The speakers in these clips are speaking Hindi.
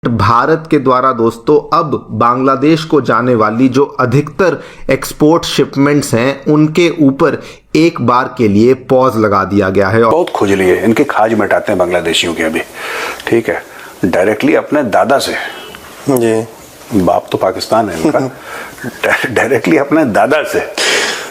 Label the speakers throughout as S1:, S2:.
S1: भारत के द्वारा दोस्तों अब बांग्लादेश को जाने वाली जो अधिकतर एक्सपोर्ट शिपमेंट्स हैं उनके ऊपर एक बार के लिए पॉज लगा दिया गया है।
S2: बहुत खुजली है, इनके खाज मिटाते हैं बांग्लादेशियों के अभी, ठीक है, डायरेक्टली अपने दादा से, जी बाप तो पाकिस्तान है इनका, डायरेक्टली अपने दादा से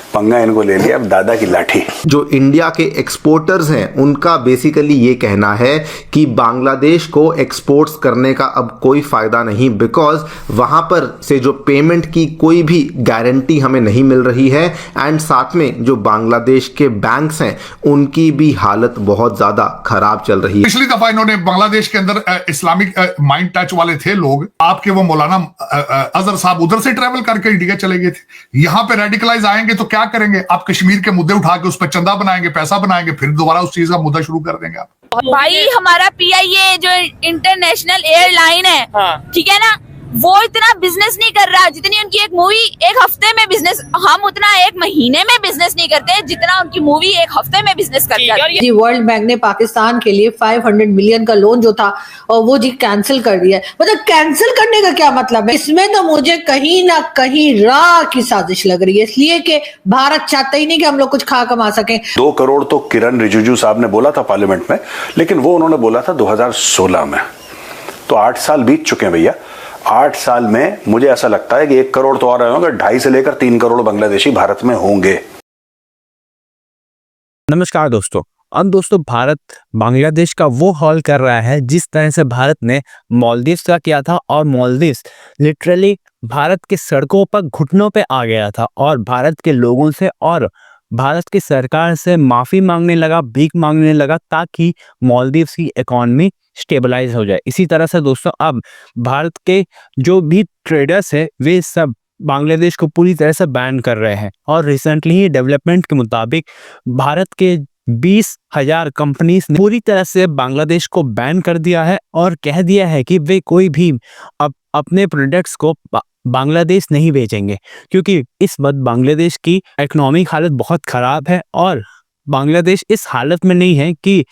S2: पंगा इनको ले लिया, अब दादा की लाठी।
S1: जो इंडिया के एक्सपोर्टर्स हैं उनका बेसिकली ये कहना है कि बांग्लादेश को एक्सपोर्ट्स करने का अब कोई फायदा नहीं, बिकॉज वहां पर से जो पेमेंट की कोई भी गारंटी हमें नहीं मिल रही है एंड साथ में जो बांग्लादेश के बैंक्स हैं उनकी भी हालत बहुत ज्यादा खराब चल रही है।
S3: पिछली दफा इन्होंने बांग्लादेश के अंदर इस्लामिक माइंड टच वाले थे लोग, आपके वो मौलाना अजहर साहब उधर से ट्रेवल करके इंडिया चले गए थे, यहां पे रेडिकलाइज आएंगे तो क्या करेंगे आप? कश्मीर के मुद्दे उठा के उस पर चंदा बनाएंगे, पैसा बनाएंगे, फिर दोबारा उस चीज का मुद्दा शुरू कर देंगे आप।
S4: भाई हमारा पीआईए जो इंटरनेशनल एयरलाइन है, ठीक है ना, वो इतना बिजनेस नहीं कर रहा जितनी उनकी एक मूवी एक हफ्ते में बिजनेस, हम उतना एक महीने में बिजनेस नहीं करते जितना उनकी मूवी एक हफ्ते में बिजनेस करती है।
S5: जी वर्ल्ड बैंक ने पाकिस्तान के लिए 500 मिलियन का लोन जो था और वो जी कैंसिल कर दिया है। मतलब कैंसिल करने का क्या मतलब है? इसमें तो मुझे कहीं ना कहीं राह की साजिश लग रही है, इसलिए कि भारत चाहता ही नहीं कि हम लोग कुछ खा कमा सकें।
S2: 2 करोड़ तो किरण रिजिजू साहब ने बोला था पार्लियामेंट में, लेकिन वो उन्होंने बोला था 2016 में, तो 8 साल बीत चुके हैं भैया। 8 साल में मुझे ऐसा लगता है कि 1 करोड़ तो और रहे होंगे, 2.5 से लेकर 3 करोड़ बांग्लादेशी भारत में होंगे।
S6: नमस्कार दोस्तों। अब दोस्तों भारत बांग्लादेश का वो हॉल कर रहा है जिस तरह से भारत ने मालदीव्स का किया था, और मालदीव्स लिटरली भारत के सड़कों पर घुटनों पे आ गया था और भारत के लोगों से और भारत की सरकार से माफी मांगने लगा, भीख मांगने लगा, ताकि मालदीव्स की इकॉनमी स्टेबलाइज हो जाए। इसी तरह से दोस्तों अब भारत के जो भी ट्रेडर्स है वे सब बांग्लादेश को पूरी तरह से बैन कर रहे हैं, और रिसेंटली ही डेवलपमेंट के मुताबिक भारत के 20,000 कंपनीज ने पूरी तरह से बांग्लादेश को बैन कर दिया है और कह दिया है कि वे कोई भी अपने प्रोडक्ट्स को बांग्लादेश नहीं बेचेंगे, क्योंकि इस वक्त बांग्लादेश की इकोनॉमिक हालत बहुत ख़राब है और बांग्लादेश इस हालत में नहीं है कि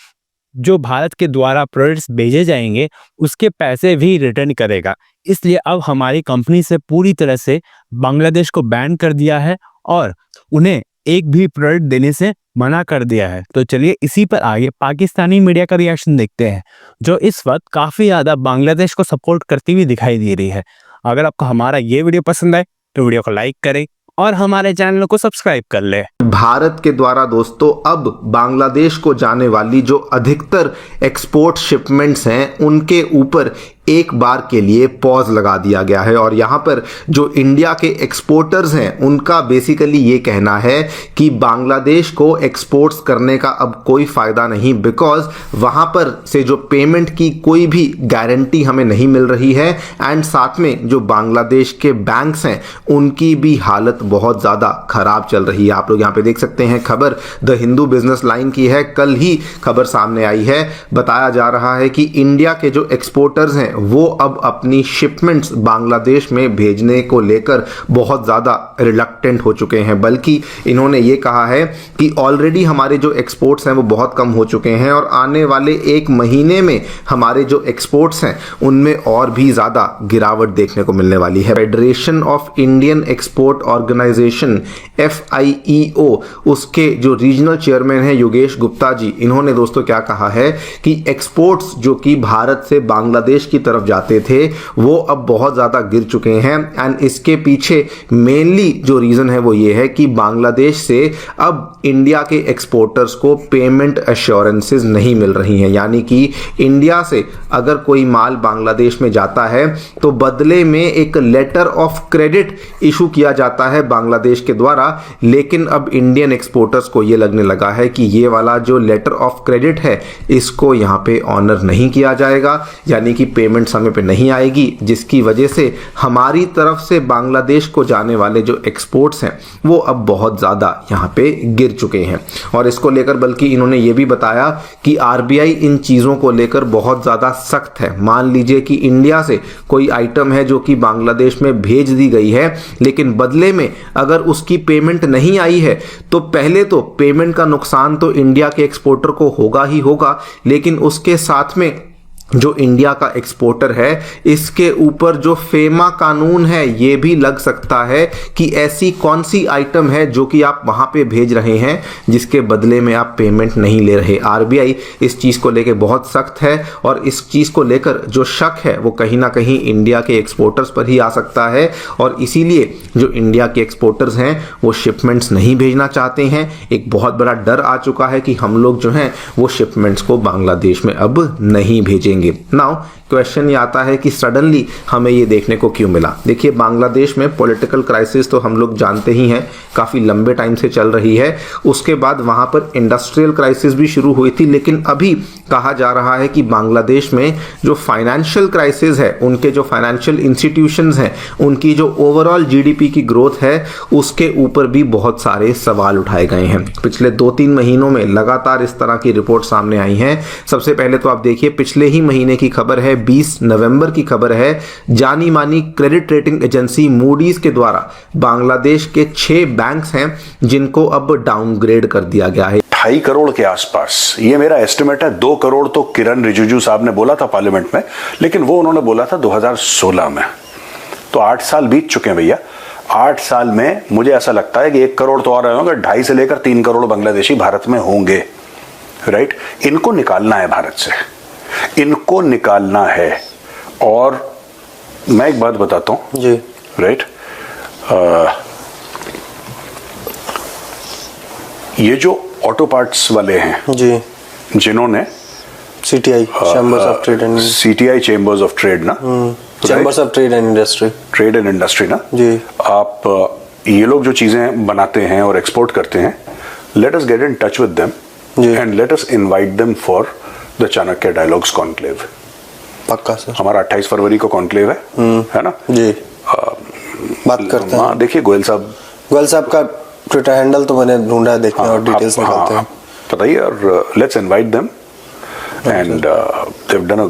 S6: जो भारत के द्वारा प्रोडक्ट्स भेजे जाएंगे उसके पैसे भी रिटर्न करेगा। इसलिए अब हमारी कंपनी से पूरी तरह से बांग्लादेश को बैन कर दिया है और उन्हें एक भी प्रोडक्ट देने से मना कर दिया है। तो चलिए इसी पर आगे पाकिस्तानी मीडिया का रिएक्शन देखते हैं, जो इस वक्त काफ़ी ज़्यादा बांग्लादेश को सपोर्ट करती हुई दिखाई दे रही है। अगर आपको हमारा ये वीडियो पसंद आए तो वीडियो को लाइक करें और हमारे चैनल को सब्सक्राइब कर ले।
S1: भारत के द्वारा दोस्तों अब बांग्लादेश को जाने वाली जो अधिकतर एक्सपोर्ट शिपमेंट्स हैं उनके ऊपर एक बार के लिए पॉज लगा दिया गया है, और यहाँ पर जो इंडिया के एक्सपोर्टर्स हैं उनका बेसिकली ये कहना है कि बांग्लादेश को एक्सपोर्ट्स करने का अब कोई फ़ायदा नहीं, बिकॉज वहाँ पर से जो पेमेंट की कोई भी गारंटी हमें नहीं मिल रही है एंड साथ में जो बांग्लादेश के बैंक्स हैं उनकी भी हालत बहुत ज़्यादा ख़राब चल रही है। आप लोग यहाँ पे देख सकते हैं, खबर द हिंदू बिजनेस लाइन की है, कल ही खबर सामने आई है। बताया जा रहा है कि इंडिया के जो एक्सपोर्टर्स हैं वो अब अपनी शिपमेंट्स बांग्लादेश में भेजने को लेकर बहुत ज़्यादा रिलक्टेंट हो चुके हैं, बल्कि इन्होंने ये कहा है कि ऑलरेडी हमारे जो एक्सपोर्ट्स हैं वो बहुत कम हो चुके हैं और आने वाले 1 महीने में हमारे जो एक्सपोर्ट्स हैं उनमें और भी ज़्यादा गिरावट देखने को मिलने वाली है। Federation of Indian export organization FIEO उसके जो रीजनल चेयरमैन हैं योगेश गुप्ता जी, इन्होंने दोस्तों क्या कहा है कि एक्सपोर्ट्स जो कि भारत से बांग्लादेश की तरफ जाते थे वो अब बहुत ज़्यादा गिर चुके हैं एंड इसके पीछे मेनली जो रीज़न है वो ये है कि बांग्लादेश से अब इंडिया के एक्सपोर्टर्स को पेमेंट एश्योरेंसेस नहीं मिल रही हैं। यानी कि इंडिया से अगर कोई माल बांग्लादेश में जाता है तो बदले में एक लेटर ऑफ क्रेडिट इशू किया जाता है बांग्लादेश के द्वारा, लेकिन अब इंडियन एक्सपोर्टर्स को ये लगने लगा है कि ये वाला जो लेटर ऑफ क्रेडिट है इसको यहाँ पे ऑनर नहीं किया जाएगा, यानी कि पेमेंट समय पे नहीं आएगी, जिसकी वजह से हमारी तरफ से बांग्लादेश को जाने वाले जो एक्सपोर्ट्स हैं वो अब बहुत ज़्यादा यहाँ पे गिर चुके हैं। और इसको लेकर बल्कि इन्होंने ये भी बताया कि RBI इन चीज़ों को लेकर बहुत ज़्यादा सख्त है। मान लीजिए कि इंडिया से कोई आइटम है जो कि बांग्लादेश में भेज दी गई है, लेकिन बदले में अगर उसकी पेमेंट नहीं आई है तो पहले तो पेमेंट का नुकसान तो इंडिया के एक्सपोर्टर को होगा ही होगा, लेकिन उसके साथ में जो इंडिया का एक्सपोर्टर है इसके ऊपर जो फेमा कानून है ये भी लग सकता है कि ऐसी कौन सी आइटम है जो कि आप वहां पे भेज रहे हैं जिसके बदले में आप पेमेंट नहीं ले रहे। आरबीआई इस चीज को लेकर बहुत सख्त है और इस चीज को लेकर जो शक है वो कहीं ना कहीं इंडिया के एक्सपोर्टर्स पर ही आ सकता है और इसीलिए जो इंडिया के एक्सपोर्टर्स हैं वो शिपमेंट्स नहीं भेजना चाहते हैं। एक बहुत बड़ा डर आ चुका है कि हम लोग जो हैं वो शिपमेंट्स को बांग्लादेश में अब नहीं भेजेंगे। नाउ क्वेश्चन ये आता है कि सडनली हमें ये देखने को क्यों मिला। देखिए, बांग्लादेश में पॉलिटिकल क्राइसिस तो हम लोग जानते ही हैं, काफ़ी लंबे टाइम से चल रही है। उसके बाद वहाँ पर इंडस्ट्रियल क्राइसिस भी शुरू हुई थी, लेकिन अभी कहा जा रहा है कि बांग्लादेश में जो फाइनेंशियल क्राइसिस है, उनके जो फाइनेंशियल इंस्टीट्यूशंस हैं, उनकी जो ओवरऑल जीडीपी की ग्रोथ है उसके ऊपर भी बहुत सारे सवाल उठाए गए हैं। पिछले 2-3 महीनों में लगातार इस तरह की रिपोर्ट सामने आई हैं। सबसे पहले तो आप देखिए, पिछले ही महीने की खबर है, 20 नवंबर की खबर है, जानी मानी क्रेडिट रेटिंग एजेंसी मूडीज के द्वारा बांग्लादेश के 6 बैंक्स हैं जिनको अब डाउनग्रेड कर दिया गया है
S2: 2.5 करोड़ के आसपास। ये मेरा एस्टिमेट है। 2 करोड़ तो किरण रिजिजू साहब ने बोला था पार्लियामेंट में, लेकिन वो उन्होंने बोला था 2016 में। तो 8 साल बीत चुके हैं भैया। 8 साल में मुझे ऐसा लगता है कि 1 करोड़ तो और होंगे, 2.5 से लेकर 3 करोड़ बांग्लादेशी भारत में होंगे। राइट, इनको निकालना है भारत से, इनको निकालना है। और मैं एक बात बताता हूं
S7: जी,
S2: राइट, ये जो ऑटो पार्ट्स वाले हैं
S7: जी,
S2: जिन्होंने
S7: CTI chambers of trade and
S2: CTI chambers of trade ना,
S7: chambers of trade and industry ना
S2: जी, आप ये लोग जो चीजें बनाते हैं और एक्सपोर्ट करते हैं, let us get in touch with them and let us invite them for the Chanakya dialogues conclave.
S7: पक्का सर,
S2: हमारा 28 फरवरी को कॉन्क्लेव है ना
S7: जी, बात करते हैं।
S2: देखिए गोयल साहब
S7: का ट्विटर हैंडल तो मैंने ढूंढा है, देखते हैं और डिटेल्स निकालते हैं,
S2: बताइए, और let's invite them and they have done a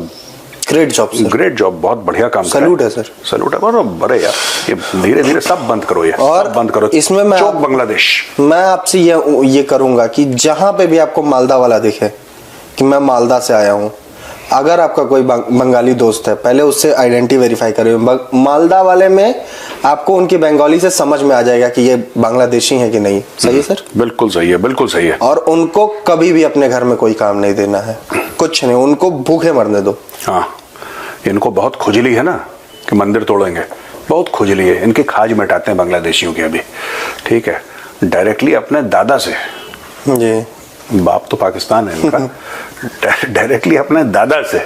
S7: great job sir,
S2: great job, बहुत बढ़िया काम।
S7: सैल्यूट है सर,
S2: सैल्यूट है। बड़े यार, ये धीरे धीरे सब बंद करो, ये
S7: और
S2: सब बंद करो।
S7: इसमें मैं
S2: चौक बांग्लादेश,
S7: मैं आपसे ये करूंगा कि जहां पे भी आपको मालदा वाला दिखे कि मैं मालदा से आया हूं, अगर आपका कोई बंगाली दोस्त है, पहले उससे आइडेंटिटी वेरीफाई करें। मालदा वाले में आपको उनकी बंगाली से समझ में आ जाएगा कि ये बांग्लादेशी है कि नहीं। सही है सर?
S2: बिल्कुल सही है, बिल्कुल सही है।
S7: और उनको कभी भी अपने घर में कोई काम नहीं देना है, कुछ नहीं, उनको भूखे मरने दो।
S2: हाँ, इनको बहुत खुजली है ना कि मंदिर तोड़ेंगे, बहुत खुजली है, इनकी खाज मिटाते हैं बांग्लादेशियों की अभी। ठीक है, डायरेक्टली अपने दादा से,
S7: जी,
S2: बाप तो पाकिस्तान है इनका, डायरेक्टली अपने दादा से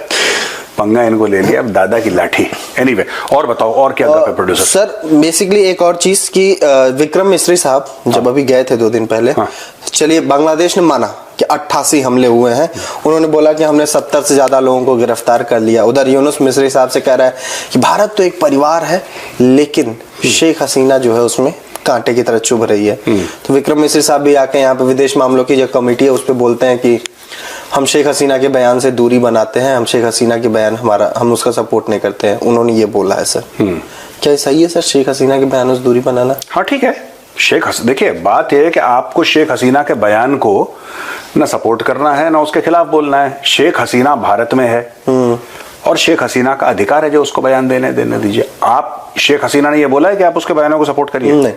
S2: पंगा इनको ले लिया, अब दादा की लाठी। एनीवे, और बताओ और क्या कर प्रोड्यूसर
S7: सर? बेसिकली एक और चीज की विक्रम मिस्री साहब जब अभी गए थे 2 दिन पहले, चलिए बांग्लादेश ने माना कि 88 हमले हुए हैं, उन्होंने बोला कि हमने 70 से ज्यादा लोगों को गिरफ्तार कर लिया। उधर यूनुस मिस्री साहब से कह रहा है कि भारत तो एक परिवार है, लेकिन शेख हसीना जो है उसमें कांटे की तरह चुभ रही है। तो विक्रम मिस्री साहब भी आके यहाँ पे विदेश मामलों की जो कमेटी है उस पर बोलते हैं कि हम शेख हसीना के बयान से दूरी बनाते हैं, हम शेख हसीना के बयान हम उसका सपोर्ट नहीं करते हैं। उन्होंने ये बोला है सर, क्या सही है सर शेख हसीना के बयान से दूरी बनाना?
S2: हाँ ठीक है, देखिए बात यह है कि आपको शेख हसीना के बयान को ना सपोर्ट करना है ना उसके खिलाफ बोलना है। शेख हसीना भारत में है और शेख हसीना का अधिकार है जो उसको बयान देने दीजिए। आप शेख हसीना ने ये बोला है कि आप उसके बयानों को सपोर्ट करिए?
S7: नहीं।